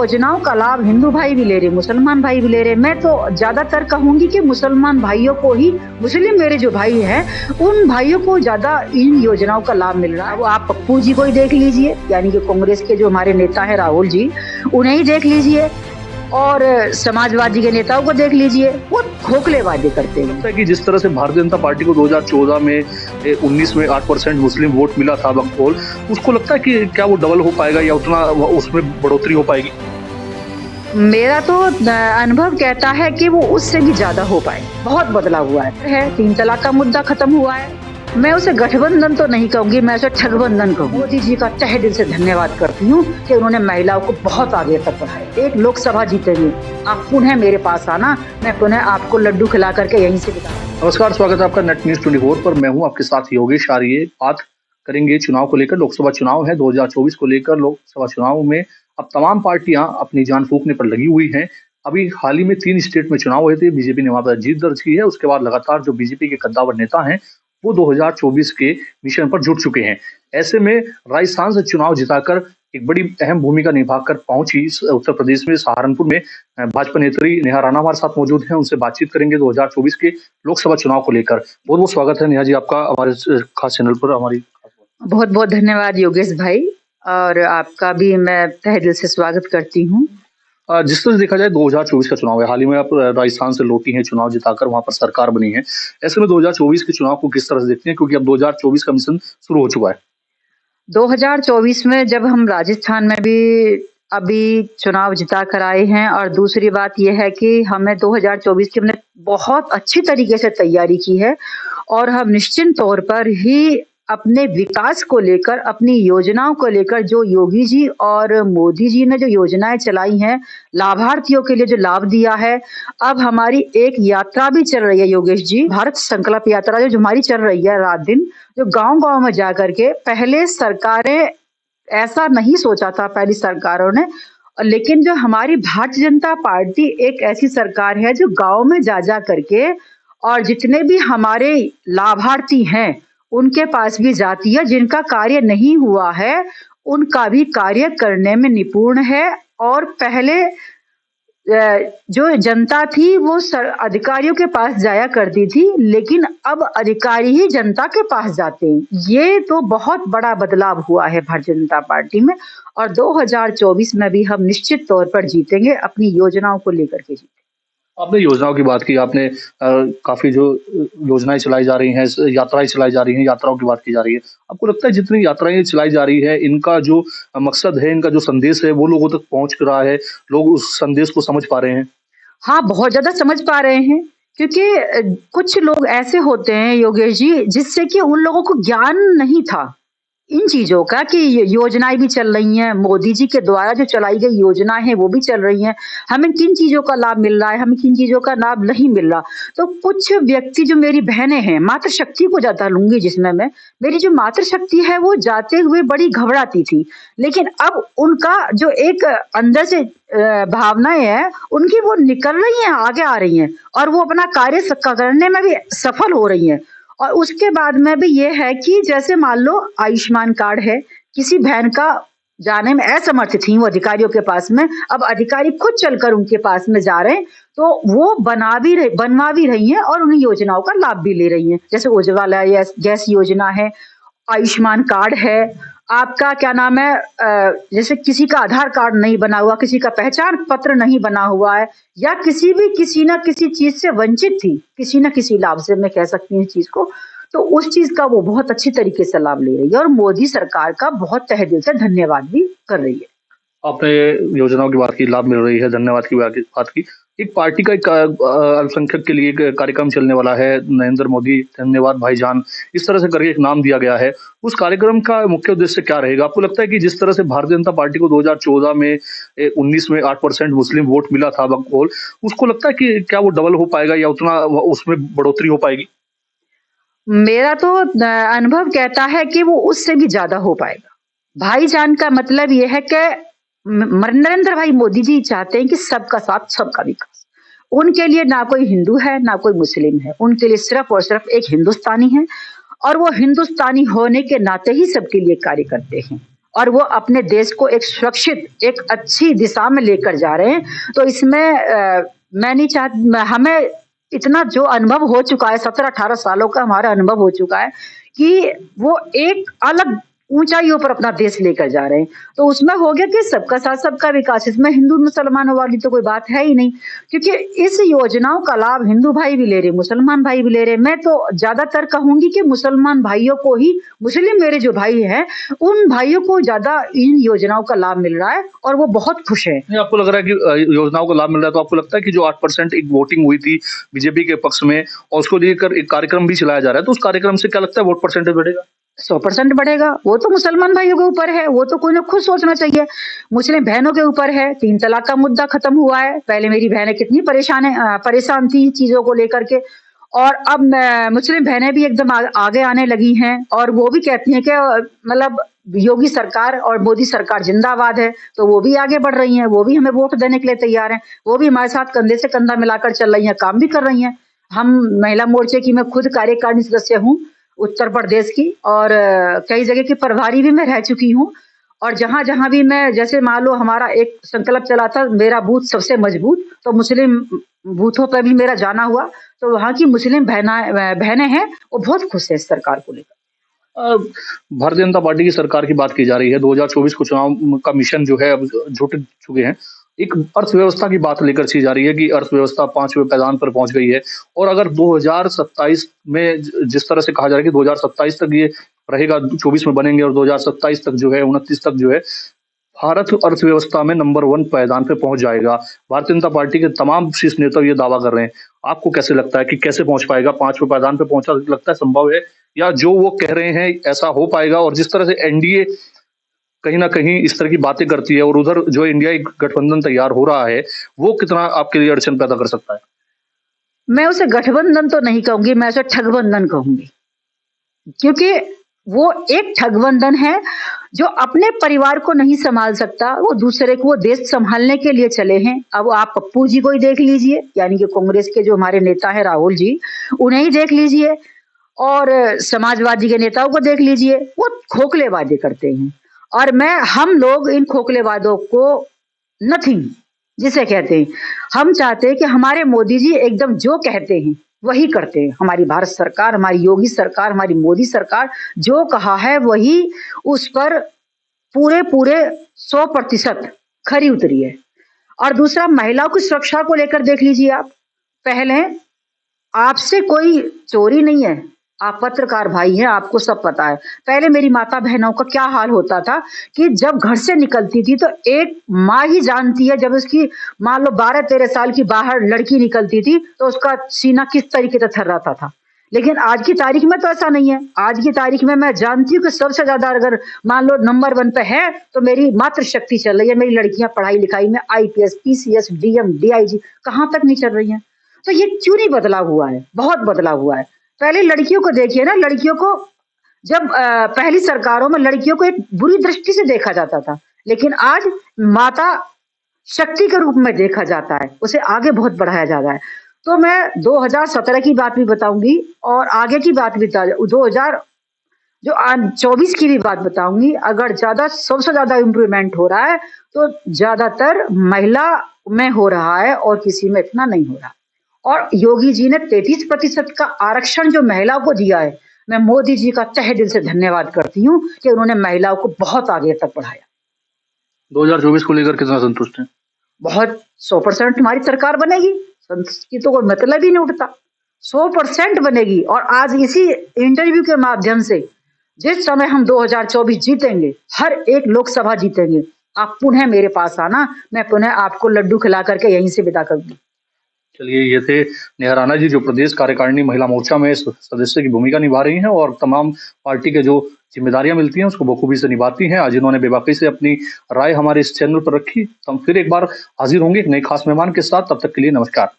योजनाओं का लाभ हिंदू भाई भी ले रहे, मुसलमान भाई भी ले रहे। मैं तो ज्यादातर कहूंगी कि मुसलमान भाइयों को ही, मुस्लिम मेरे जो भाई हैं उन भाइयों को ज्यादा इन योजनाओं का लाभ मिल रहा है। वो आप पप्पू जी को ही देख लीजिए, यानी कि कांग्रेस के जो हमारे नेता है राहुल जी, उन्हें ही देख लीजिए, और समाजवादी के नेताओं को देख लीजिए, वो खोखले वादे करते हैं। कि जिस तरह से भारतीय जनता पार्टी को 2014 में 19 में 8% मुस्लिम वोट मिला था बकौल, उसको लगता है कि क्या वो डबल हो पाएगा या उतना उसमें बढ़ोतरी हो पाएगी? मेरा तो अनुभव कहता है कि वो उससे भी ज्यादा हो पाए। बहुत बदलाव हुआ है। 3 तलाक का मुद्दा खत्म हुआ है। मैं उसे गठबंधन तो नहीं कहूंगी, मैं उसे ठगबंधन कहूंगी। मोदी जी का तहे दिल से धन्यवाद करती हूँ कि उन्होंने महिलाओं को बहुत आगे तक बढ़ाया। एक लोकसभा जीतेंगे, आप पुनः मेरे पास आना, मैं पुनः आपको लड्डू खिला करके यहीं से बिता। नमस्कार, स्वागत है आपका नेट न्यूज 24 पर। मैं हूं आपके साथ योगेश आर्य। बात करेंगे चुनाव को लेकर। लोकसभा चुनाव है 2024 को लेकर। लोकसभा चुनाव में अब तमाम पार्टियां अपनी जान फूंकने पर लगी हुई हैं। अभी हाल ही में 3 स्टेट में चुनाव हुए थे। बीजेपी ने वहां पर जीत दर्ज की है। उसके बाद लगातार जो बीजेपी के कद्दावर नेता हैं वो 2024 के मिशन पर जुट चुके हैं। ऐसे में राजस्थान से चुनाव जिताकर एक बड़ी अहम भूमिका निभाकर पहुंची उत्तर प्रदेश में सहारनपुर में भाजपा नेत्री नेहा राणा हमारे साथ मौजूद हैं। उनसे बातचीत करेंगे 2024 के लोकसभा चुनाव को लेकर। बहुत बहुत स्वागत है नेहा जी आपका हमारे खास चैनल पर। हमारी बहुत बहुत धन्यवाद योगेश भाई, और आपका भी मैं तहे दिल से स्वागत करती हूँ। जिस तरह से देखा जाए 2024 का चुनाव है, हाल ही में आप राजस्थान से लौटी हैं चुनाव जिताकर, वहां पर सरकार बनी है। ऐसे में 2024 के चुनाव को किस तरह से देखते हैं, क्योंकि अब 2024 का मिशन शुरू हो चुका है? 2024 में जब हम राजस्थान में भी अभी चुनाव जिता कर आए हैं, और दूसरी बात यह है कि हमें 2024 की हमने बहुत अच्छी तरीके से तैयारी की है, और हम निश्चित तौर पर ही अपने विकास को लेकर, अपनी योजनाओं को लेकर, जो योगी जी और मोदी जी ने जो योजनाएं चलाई हैं, लाभार्थियों के लिए जो लाभ दिया है। अब हमारी एक यात्रा भी चल रही है योगेश जी, भारत संकल्प यात्रा जो हमारी चल रही है रात दिन, जो गांव-गांव में जा करके। पहले सरकारें ऐसा नहीं सोचा था, पहली सरकारों ने, लेकिन जो हमारी भारतीय जनता पार्टी एक ऐसी सरकार है जो गांव में जा जा करके, और जितने भी हमारे लाभार्थी हैं उनके पास भी जाती है। जिनका कार्य नहीं हुआ है उनका भी कार्य करने में निपुण है। और पहले जो जनता थी वो अधिकारियों के पास जाया करती थी, लेकिन अब अधिकारी ही जनता के पास जाते हैं। ये तो बहुत बड़ा बदलाव हुआ है भारतीय जनता पार्टी में, और 2024 में भी हम निश्चित तौर पर जीतेंगे, अपनी योजनाओं को लेकर के जीतेंगे। आपने योजनाओं की बात की, आपने काफी जो योजनाएं चलाई जा रही हैं, यात्राएं चलाई जा रही हैं, यात्राओं की बात की जा रही है। आपको लगता है जितनी यात्राएं चलाई जा रही है, इनका जो मकसद है, इनका जो संदेश है, वो लोगों तक पहुंच रहा है? लोग उस संदेश को समझ पा रहे हैं? हाँ, बहुत ज्यादा समझ पा रहे हैं, क्योंकि कुछ लोग ऐसे होते हैं योगेश जी, जिससे कि उन लोगों को ज्ञान नहीं था इन चीजों का, कि योजनाएं भी चल रही हैं, मोदी जी के द्वारा जो चलाई गई योजनाएं हैं वो भी चल रही हैं, हमें किन चीजों का लाभ मिल रहा है, हमें किन चीजों का लाभ नहीं मिल रहा। तो कुछ व्यक्ति, जो मेरी बहनें हैं, मातृशक्ति को ज्यादा लूंगी जिसमें मैं, मेरी जो मातृशक्ति है वो जाते हुए बड़ी घबराती थी, लेकिन अब उनका जो एक अंदर से भावनाएं हैं उनकी, वो निकल रही हैं, आगे आ रही हैं, और वो अपना कार्य करने में भी सफल हो रही हैं। और उसके बाद में भी ये है कि जैसे मान लो आयुष्मान कार्ड है, किसी बहन का जाने में असमर्थ थी वो अधिकारियों के पास में, अब अधिकारी खुद चलकर उनके पास में जा रहे हैं, तो वो बनवा भी रही हैं, और उन्हीं योजनाओं का लाभ भी ले रही हैं। जैसे उज्ज्वला गैस योजना है, आयुष्मान कार्ड है, आपका क्या नाम है, जैसे किसी का आधार कार्ड नहीं बना हुआ, किसी का पहचान पत्र नहीं बना हुआ है, या किसी ना किसी चीज से वंचित थी, किसी ना किसी लाभ से, मैं कह सकती हूँ इस चीज को, तो उस चीज का वो बहुत अच्छी तरीके से लाभ ले रही है, और मोदी सरकार का बहुत तहे दिल से धन्यवाद भी कर रही है। आपने योजनाओं की बात की, लाभ मिल रही है, धन्यवाद की बात की। एक पार्टी का एक अल्पसंख्यक के लिए एक कार्यक्रम चलने वाला है, नरेंद्र मोदी धन्यवाद भाईजान, इस तरह से करके एक नाम दिया गया है। उस कार्यक्रम का मुख्य उद्देश्य क्या रहेगा? आपको लगता है कि जिस तरह से भारतीय जनता पार्टी को 2014 में 19 में 8% मुस्लिम वोट मिला था बकौल, उसको लगता है कि क्या वो डबल हो पाएगा या उतना उसमें बढ़ोतरी हो पाएगी? मेरा तो अनुभव कहता है कि वो उससे भी ज्यादा हो पाएगा। भाईजान का मतलब ये है कि नरेंद्र भाई मोदी जी चाहते हैं कि सबका साथ सबका विकास। उनके लिए ना कोई हिंदू है ना कोई मुस्लिम है, उनके लिए सिर्फ और सिर्फ एक हिंदुस्तानी है, और वो हिंदुस्तानी होने के नाते ही सबके लिए कार्य करते हैं। और वो अपने देश को एक सुरक्षित, एक अच्छी दिशा में लेकर जा रहे हैं। तो इसमें मैं नहीं हमें इतना जो अनुभव हो चुका है, 17-18 सालों का हमारा अनुभव हो चुका है कि वो एक अलग ऊंचाइयों पर अपना देश लेकर जा रहे हैं। तो उसमें हो गया कि सबका साथ सबका विकास, इसमें हिंदू मुसलमानों वाली तो कोई बात है ही नहीं, क्योंकि इस योजनाओं का लाभ हिंदू भाई भी ले रहे, मुसलमान भाई भी ले रहे। मैं तो ज्यादातर कहूंगी कि मुसलमान भाइयों को ही, मुस्लिम मेरे जो भाई हैं उन भाइयों को ज्यादा इन योजनाओं का लाभ मिल रहा है और वो बहुत खुश है। आपको लग रहा है कि योजनाओं का लाभ मिल रहा है, तो आपको लगता है कि जो 8% एक वोटिंग हुई थी बीजेपी के पक्ष में और उसको लेकर एक कार्यक्रम भी चलाया जा रहा है, तो उस कार्यक्रम से क्या लगता है वोट परसेंटेज बढ़ेगा? 100% बढ़ेगा। वो तो मुसलमान भाइयों के ऊपर है, वो तो कोई ना खुद सोचना चाहिए। मुस्लिम बहनों के ऊपर है, 3 तलाक का मुद्दा खत्म हुआ है। पहले मेरी बहनें कितनी परेशान थी चीजों को लेकर के, और अब मुस्लिम बहनें भी एकदम आगे आने लगी हैं और वो भी कहती हैं कि मतलब योगी सरकार और मोदी सरकार जिंदाबाद है। तो वो भी आगे बढ़ रही हैं, वो भी हमें वोट देने के लिए तैयार हैं, वो भी हमारे साथ कंधे से कंधा मिलाकर चल रही हैं, काम भी कर रही हैं। हम महिला मोर्चे की मैं खुद कार्यकारिणी सदस्य हूँ उत्तर प्रदेश की, और कई जगह की प्रभारी भी मैं रह चुकी हूँ। और जहां जहां भी मैं, जैसे मान लो हमारा एक संकल्प चला था मेरा बूथ सबसे मजबूत, तो मुस्लिम बूथों पर भी मेरा जाना हुआ, तो वहां की मुस्लिम बहनें हैं वो बहुत खुश है इस सरकार को लेकर। भारतीय जनता पार्टी की सरकार की बात की जा रही है, 2024 को चुनाव का मिशन जो है अब जुट चुके हैं। एक अर्थव्यवस्था की बात लेकर की जा रही है कि अर्थव्यवस्था 5वें पायदान पर पहुंच गई है, और अगर 2027 में जिस तरह से कहा जा रहा है कि 2027 तक ये रहेगा, 24 में बनेंगे और 2027 तक जो है, 29 तक जो है, भारत अर्थव्यवस्था में नंबर 1 पायदान पे पहुंच जाएगा। भारतीय जनता पार्टी के तमाम शीर्ष नेता ये दावा कर रहे हैं। आपको कैसे लगता है कि कैसे पहुंच पाएगा? 5वें पायदान पे पहुंचा लगता है संभव है, या जो वो कह रहे हैं ऐसा हो पाएगा? और जिस तरह से एनडीए कहीं ना कहीं इस तरह की बातें करती है और उधर जो इंडिया एक गठबंधन तैयार हो रहा है, वो कितना आपके लिए अड़चन पैदा कर सकता है? मैं उसे गठबंधन तो नहीं कहूंगी, मैं उसे ठगबंधन कहूंगी, क्योंकि वो एक ठगबंधन है जो अपने परिवार को नहीं संभाल सकता, वो दूसरे को, वो देश संभालने के लिए चले हैं। अब आप पप्पू जी को ही देख लीजिए, यानी कि कांग्रेस के जो हमारे नेता है राहुल जी, उन्हें ही देख लीजिए, और समाजवादी के नेताओं को देख लीजिए, वो खोखले वादे करते हैं। और हम लोग इन खोखले वादों को नथिंग जिसे कहते हैं, हम चाहते हैं कि हमारे मोदी जी एकदम जो कहते हैं वही करते हैं। हमारी भारत सरकार, हमारी योगी सरकार, हमारी मोदी सरकार जो कहा है वही, उस पर पूरे 100% खरी उतरी है। और दूसरा, महिलाओं की सुरक्षा को लेकर देख लीजिए आप, पहले आपसे कोई चोरी नहीं है, आप पत्रकार भाई हैं, आपको सब पता है। पहले मेरी माता बहनों का क्या हाल होता था कि जब घर से निकलती थी तो एक माँ ही जानती है, जब उसकी मान लो 12-13 साल की बाहर लड़की निकलती थी तो उसका सीना किस तरीके से थर्राता था। लेकिन आज की तारीख में तो ऐसा नहीं है। आज की तारीख में मैं जानती हूँ कि सबसे ज्यादा अगर मान लो नंबर 1 पे है तो मेरी मातृशक्ति चल रही है। मेरी लड़कियां पढ़ाई लिखाई में IPS, PCS, DM, DIG कहाँ तक नहीं चल रही हैं। तो ये क्यों नहीं बदलाव हुआ है? बहुत बदलाव हुआ है। पहले लड़कियों को देखिए ना, लड़कियों को जब पहली सरकारों में लड़कियों को एक बुरी दृष्टि से देखा जाता था, लेकिन आज माता शक्ति के रूप में देखा जाता है, उसे आगे बहुत बढ़ाया जा रहा है। तो मैं 2017 की बात भी बताऊंगी और आगे की बात भी 2024 की भी बात बताऊंगी। अगर सबसे ज्यादा इम्प्रूवमेंट हो रहा है तो ज्यादातर महिला में हो रहा है और किसी में इतना नहीं हो रहा। और योगी जी ने 33% का आरक्षण जो महिलाओं को दिया है, मैं मोदी जी का तहे दिल से धन्यवाद करती हूँ कि उन्होंने महिलाओं को बहुत आगे तक बढ़ाया। 2024 को लेकर कितना संतुष्ट हैं? बहुत, 100% हमारी सरकार बनेगी, की तो कोई मतलब ही नहीं उठता। 100% बनेगी। और आज इसी इंटरव्यू के माध्यम से जिस समय हम 2024 जीतेंगे, हर एक लोकसभा जीतेंगे, आप पुनः मेरे पास आना, मैं पुनः आपको लड्डू खिला करके यहीं से विदा करूंगी। चलिए, ये थे नेहा राणा जी, जो प्रदेश कार्यकारिणी महिला मोर्चा में सदस्य की भूमिका निभा रही हैं और तमाम पार्टी के जो जिम्मेदारियां मिलती हैं उसको बखूबी से निभाती हैं। आज इन्होंने बेबाकी से अपनी राय हमारे इस चैनल पर रखी। हम फिर एक बार हाजिर होंगे एक नए खास मेहमान के साथ। तब तक के लिए नमस्कार।